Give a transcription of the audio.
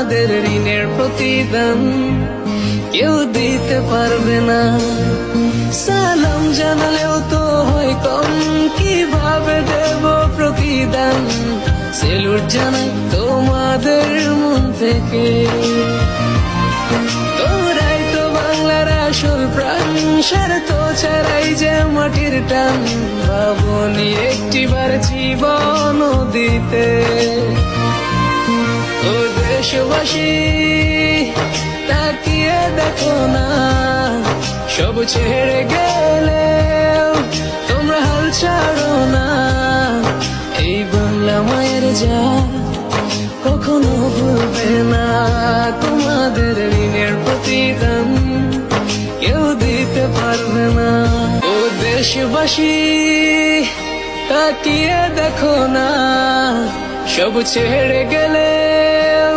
তোমাদের ঋণের প্রতিদান কেউ দিতে পারবে না। সালাম জানালেও তো হয় কম, কিভাবে দেব প্রতিদান? সেলুট জানাই তোমাদের মন থেকে। তোমরাই তো বাংলার আসল প্রাণ, স্বার্থ ছাড়াই যে মাটির টান। ভাবনি একটিবার জীবন দিতে। ও দেশবাসী, তাকিয়ে দেখো না, সব ছেড়ে গেলেও তোমরা হাল ছাড়ো না। এই বাংলা মায়ের যা কখনো ভুলবে না। তোমাদের ঋণের প্রতিদান কেউ দিতে পারবে না। ও দেশবাসী, তাকিয়ে দেখো না, সব ছেড়ে গেলেও